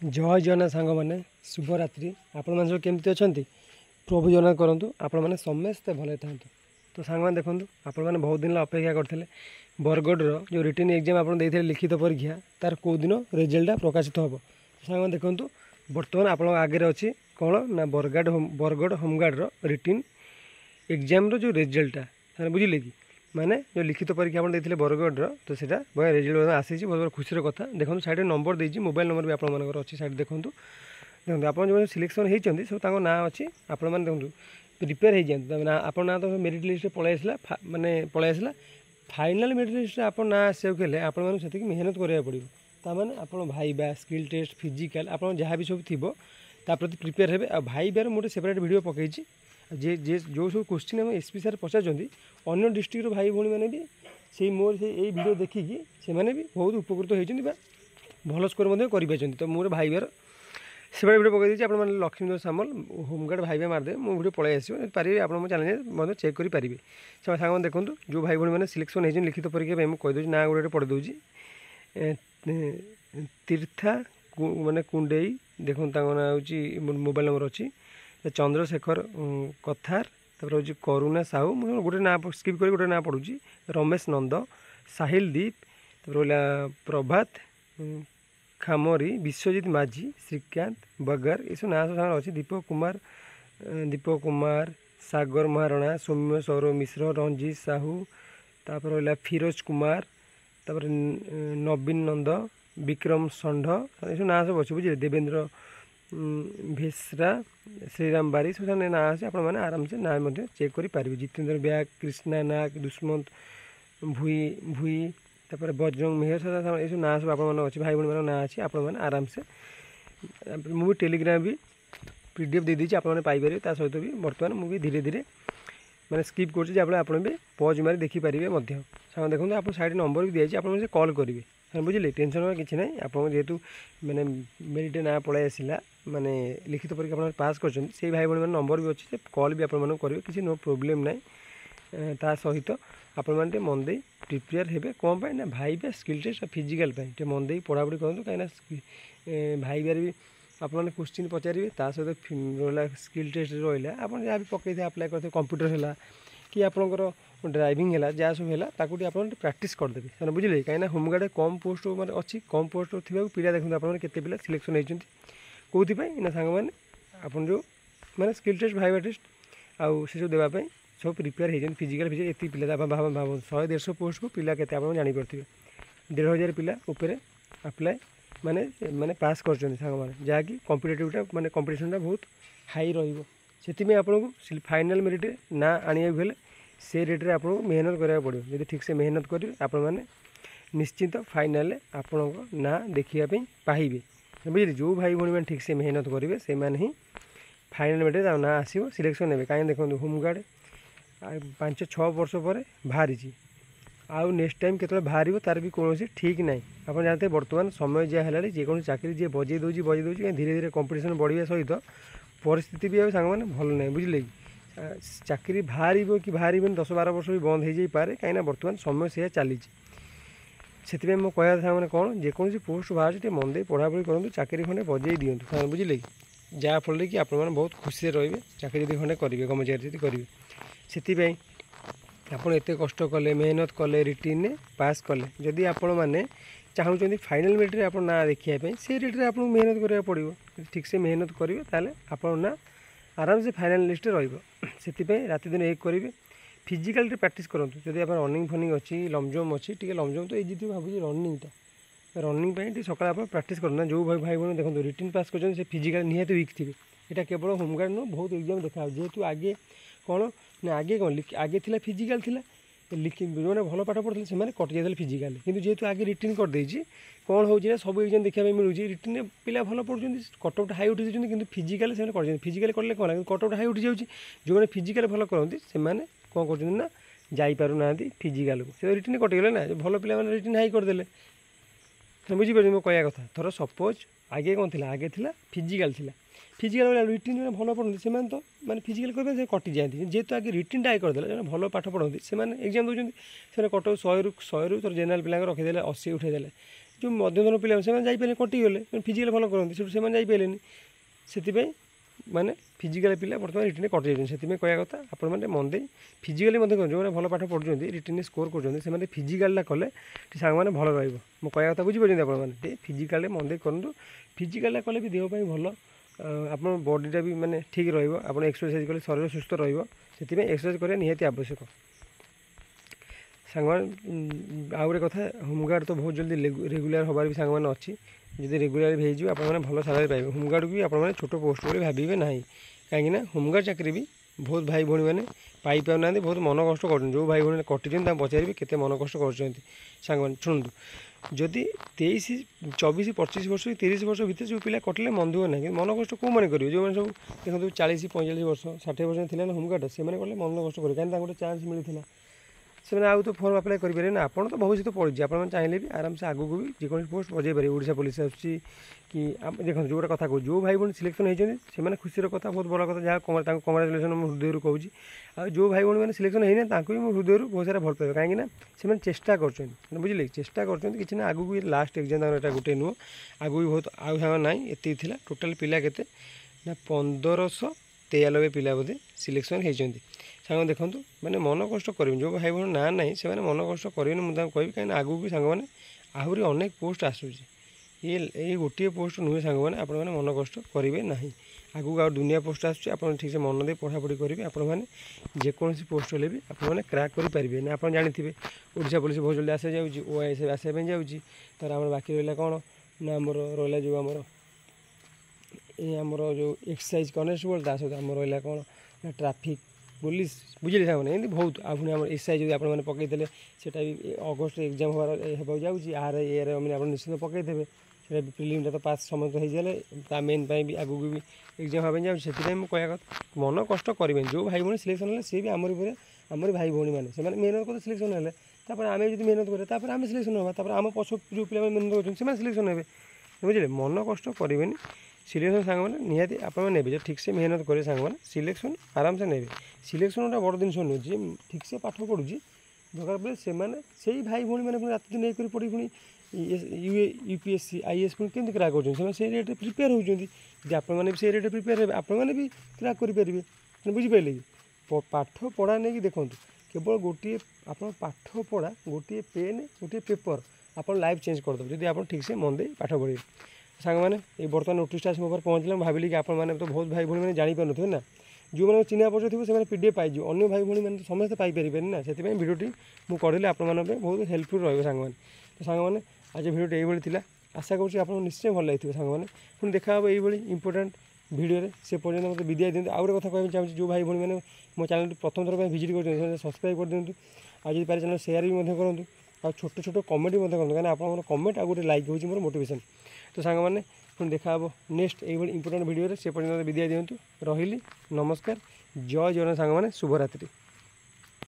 जय जगन्नाथ सांग मैंने शुभरात्रि आपण मैंने सब केमती अच्छा प्रभु जगन्नाथ करूँ आपण मैंने समस्ते भले था। तो सांग मैंने देखूँ आपण मैंने बहुत दिन अपेक्षा करते बरगढ़ जो रिटर्न एग्जाम आप लिखित परीक्षा तार कौ दिन रिजल्ट प्रकाशित हम। सांग मैंने देखूँ बर्तमान आप आगे अच्छी कौन ना बरगढ़ होमगार्ड रिटर्न एग्जाम जो रिजल्टा बुझे कि माने जो लिखित परीक्षा आप बरगढ़ तो सीटा बड़ा रिजल्ट आसी बहुत बड़ा खुशी कथा। देखो साइड नंबर देती मोबाइल नंबर भी आपर अच्छी साइड देखो देखो आप जो सिलेक्शन होती सब ना अच्छी आप देखो प्रिपेयर हो जाए आप ना तो मेरिट लिस्ट पलि आसला माने पलि आसला फाइनाल मेरिट लिस्ट आप ना आसके आप मेहनत कराया पड़ो ताने आप भाईबा स्किल टेस्ट फिजिकाल आप जहाँ भी सब थी प्रति प्रिपेयर हे आ भाईबार मुझे सेपरेट वीडियो पकई जे जे जो सब क्वेश्चन आम एसपी सार पचार अन्य डिस्ट्रिक्ट भाई भाई मैंने भी से मोर से यही वीडियो देखिकी से मैंने भी बहुत उपकृत होती भल स्कोर कर तो मोर भाईबार सेपरेट वीडियो पकई देती आप लक्ष्मीधर सामल होमगार्ड भाईबा मारदे मो वीडियो पलि आस पारे आप चैनल चेक करेंगे। से सागर देखो जो भाई भाई मैंने सिलेक्शन होती लिखित परीक्षा मुझे कहीदे ना गोटे पढ़ी दूसरी तीर्था माने कुंडेई देखो ना हूँ मोबाइल नंबर अच्छी चंद्रशेखर कथार तापर हूँ करुणा साहू मुझे गोटे ना स्किप कर गोटे ना पढ़ुची रमेश नंद साहिल दीप तापर प्रभात खामरी विश्वजीत माझी श्रीकांत बगर ये सब ना सब अच्छी दीपक कुमार सागर महाराणा सौम्य सौरभ मिश्र रंजीत साहू तापर फिरोज कुमार तापर नवीन नंद विक्रम षंढ ये सब ना सब अच्छे बुझे देवेंद्र भेसरा श्रीराम बारी सब ना आसे आप आराम से ना चेक करेंगे। जितेंद्र ब्याग कृष्णा नाग दुष्मंत भूई भूई तापर बजरंग मेहर सब ये सब ना सब आप अच्छे भाई भाई ना अच्छी आप आराम से मुझे टेलीग्राम भी पीडीएफ दे दीजिए आपरे ता सहित भी बर्तमान मुझे धीरे धीरे मैंने स्किप कर भी पज मारी देखिपारे देखो आप साइड नंबर भी दिखाई आप कॉल करेंगे बुझे टेंशन किसी ना आप जेहेतु मैंने मेरिट ना पलि आसला माने लिखित परीक्षा आप पास कर भाई भाई नंबर भी अच्छे कॉल भी आपको करेंगे किसी नो प्रोब्लेम ना ता सहित आप मन दे प्रिपेयर हे कौन पाए ना भाईबा स्किल टेस्ट फिजिकाल मन दे पढ़ापढ़ी करूँ कहीं भाईबार भी आप क्वेश्चन पचारे ता सहित रहा स्किल टेस्ट रहा आप जहाँ भी पकई आप्लाय करते कंप्यूटर है कि आपंकर ड्राइविंग है जहाँ सब है आप प्राक्ट करदेवे सर बुझे कहीं होमगार्ड कम पोस्ट मतलब अच्छी कम पोस्ट थी पिला देखते आपते पिला सिलेक्शन होती कौन ना सांग मैंने आप जो मैंने स्किल टेस्ट भाईबा टेस्ट आउ से सब देवाई सब प्रिपेयर होती फिजिकाल फिजिकल ये पिला भाव 100-150 पोस्ट को पिला के जापे 1500 पिला उपरे अप्लाय माने माने पास कर जहाँकि कॉम्पिटिटिवटा माने कंपटीशन बहुत हाई रही आपको फाइनाल मेरिट ना आने भी से रेट्रे आपको मेहनत कराया पड़ो जब ठीक से मेहनत करेंगे आप निश्चिंत फाइनाल आपण ना देखापी पाइबे बुझे जो भाई भाई मैंने ठीक से मेहनत करेंगे से ही फाइनाल मेरिट ना आसो सिलेक्शन ने कहीं देखो होमगार्ड 5-6 वर्ष पर बाहरी आउ नेक्स्ट टाइम केत बाहर तार भी कौन ठीक ना आप जानते बर्तमान समय जहाँ है जेको चाकरी जी बजे दूसरी धीरे धीरे कंपटीशन बढ़िया सहित परिस्थिति भी सांग मैंने भल ना बुझे चाकरी बाहर कि बाहर 10-12 वर्ष भी बंद हो जाए कहीं बर्तमान समय से चली से मो कह मैंने कौन जेको पोस्ट बाहर मन दे पढ़ापढ़ी करूँ चाकरी खंडे बजे दिंतु बुझे कि जहाँफल कि आप बहुत खुशी रे चाकरी जब खंडे करेंगे गवर्नमेंट चाकरी करेंगे से आपड़ एत कष्ट कले मेहनत कले रिटिन पास कले जदि आपण मैंने चाहूँ फाइनाल मेरिट आप ना देखापी से रेट्रे आपको मेहनत कराया पड़ो ठीक से मेहनत करेंगे ताले आप ना आराम से फाइनाल लिस्ट रही राति दिन एक करेंगे फिजिकाल प्रैक्टिस करूँ जदि आप रनिंग फनिंग अच्छी लंबजम अच्छी टी लंबजम तो ये भाव रनिंगटा रनिंग सकाल आप प्रैक्टिस करना जो भाई भाई भाई देखो रिटिन पास कर फिजिकाल निहत वीक थे यहाँ केवल होमगार्ड नुह बहुत एग्जाम देखा जेहेतु आगे कौन ना आगे कौन आगे थिला फिजिकाल थिला जो भल पाठ पढ़ते से कटि जाते फिजिकाल किंतु जेहेतु आगे रिटिन करदे कौन हो सब एग्जाम देखा मिलूँ रिटिन पिला भल पढ़ुं कटअउट हाई उठी जाती कि फिजिकाल से कर फिजिकाल कले कौन कटअउट हाई उठी जाऊँगी जो मैंने फिजिकाल भल करते से कौन कर जापार ना फिजिकाल को से रिटिन कटिगले ना भल पिला रिटिन हाई करदे बुझीपार मो कह कथा थर सपोज आगे कौन थी आगे थी फिजिकाल फिजिकाल रिटिन में भल पढ़ते से तो मैंने फिजिकाल करेंगे कटि जाती जेहेतु आगे रिटिन टाइम करदे जो भल पाठ पढ़ते से एग्जाम दूसरी से कटअउट 100 रू थोड़ा जेनेल पिला रखीदे 80 उठेदेले जो मध्यम पिला से जाइए कटिगले फिजिकाल भल करते से जाइए से माने फिजिकाल पिला बर्तमान रिटेन कटि जाए से कह कथा आपण मैंने मन दे फिजिकाली जो भल पाठ पढ़ुं रिटेन स्कोर कर फिजिकाल कले सांग मैंने भल रहा कह कथा बुझीपार आपने फिजिकाल मन दे करूँ फिजिकाल कले भी देहपाई भल आप बॉडीटा भी माने ठीक रहा एक्सरसाइज कले शरीर सुस्थ रही एक्सरसाइज करने निहाती आवश्यक सांग आउ कथा होमगार्ड तो बहुत जल्दी रेगुलर हबार भी सांग मैंने अच्छी जब रेगुलर भी हो भल सालारी पाइबे होमगार्ड भी आप छोट पोस्ट बोली भावे ना कहीं होमगार्ड चाकरी भी बहुत भाई भाई मैंने पाई पाना बहुत मन कष्ट कर जो भाई भाई कटि पचारे के मन कष्ट कर शुणु जदि 23 24 25 वर्ष 30 वर्ष भितर जो पिला कटिले मन दुख ना मन कष्ट कौ मैंने करेंगे जो मैंने सब देखो 40 45 वर्ष 60 वर्ष थी होमगार्ड से कले मन कष्ट करेंगे कहीं गोटे चान्स मिलता से आउ तो फर्म आप्लाय करेंगे ना आप तो भविष्य तो पड़ी आप चाहिए भी आराम से आगू भी जेको पोस्ट बजाई पारे ओडिशा पुलिस आसूँ कि देखो जो गोटे कथा कहूँ जो भाई भाई सिलेक्शन होती खुशी कथा बहुत बड़ा कथा जहाँ कंग्राचुलेसन मो हृदय कहूँ जो भाई भाई मैंने सिलेक्शन होना भी मो हृदय बहुत सारा भल पाइबे कहीं से चेष्टा कर बुझे चेष्टा कर आगू भी लास्ट एग्जाम यहाँ गोटे नुह आगू भी बहुत आउ सांग ना ये टोटाल पिला के 1593 पिला बोधे सिलेक्शन होती सांग देखूँ मैंने मन कष्ट करें जो भाई भाई ना ना से मन कष्ट करें मुझे कहि कहीं आगू भी सांग मैंने आहरी अनेक पोस्ट आसूँ ये गोटे पोस्ट नुहे सांग मैंने आप मन कष्ट करेंगे ना आगू आ दुनिया पोस्ट आसूँ आप ठीक से मन दे पढ़ापढ़ी करेंगे आपने जेकोसी पोस्ट हेल्ले भी आपने क्रैक करेंगे ना आप जानते ओडिशा पुलिस बहुत जल्दी आसा जाऊँगी ओआईएस आसापी जाऊँगी तार आम बाकी रहा कौन ना आमर रहा जो आमर जो एक्सरसाइज कनेस्टेबल ता सहित आम रहा कौन ना ट्राफिक पुलिस बुझे सामने एमती बहुत आपने आम एसआई जो आपने पकईदे से अगस्ट एग्जाम होगा जाऊँगी आर ए मैंने आप निश्चित पकईदे से प्रिलिमटा तो पास समस्त हो जाए मेन भी आगू भी एग्जाम हाँ जाऊँगी से कह मन कष्ट करें जो भाई भाई सिलेक्शन है सी भी आमर भाई भाई मैंने से मेहनत करते सिलेक्शन है आम जो मेहनत करें आम सिलेक्शन होगा आम पछ जो पे मेहनत कर सिलेक्शन हे बुझे मन कष्ट करेंगे सिलेक्शन सांग मैंने निहाती आपने जो ठीक से मेहनत करेंगे सांग मैंने सिलेक्शन आराम से ने सिलेक्शन गोटे बड़ जिन नुह जी ठीक से पाठ पढ़ुची दरकार पड़े से भाई भाई मैंने रात दिन एक पढ़ी पुणी यूपीएससी आईएएस पुणी केमती क्रैक कर रेट प्रिपेयर होती आपने से रेट प्रिपेयर हे आपने भी क्रैक करेंगे बुझिपारे कि पाठ पढ़ा नहीं देखो केवल गोटे आप पाठ पढ़ा गोटे पेन गोटे पेपर आप लाइफ चेंज करदे जब आप ठीक से मन दे पाठ पढ़े सांग मैंने ये बर्तमान नोटिसटा मो पास पहुँचला भाविली कि आपने तो बहुत भाई भाई मैंने जापारे ना जो मैंने चिन्ह परिचय थी से पीडीएफ पाइज अन्य भाई भाई मैंने समस्त पाइपर ना से भिडियोटी मुझे करदेली आप बहुत हेल्पफुल रही सांग मैंने तो सांग मैंने आज भिडियोटी ये आशा करूँ निश्चय भल लगे सांग मैंने पुणी देखा ये इंपोर्टाट भिडियो से पर्यटन मतलब विदाय दिखाते आउ गोटे कथा कहना चाहिए जो भाई भाई मैंने मो चैनल प्रथम थर भिजिट कर सब्सक्राइब कर दिंतु आज पारे चैनल शेयर भी करूँ आ छोट छोट कमेंट भी करूँ कहीं आप कमेंट आ गोटे लाइक हूँ मोर मोटिवेशन तो सांग मैंने पुणी देखा नेक्स्ट ये इंपोर्टाट भिडियो से पर्यटन विदाय दिंतु रही नमस्कार जय जगन्नाथ सांग मैंने शुभरात्रि।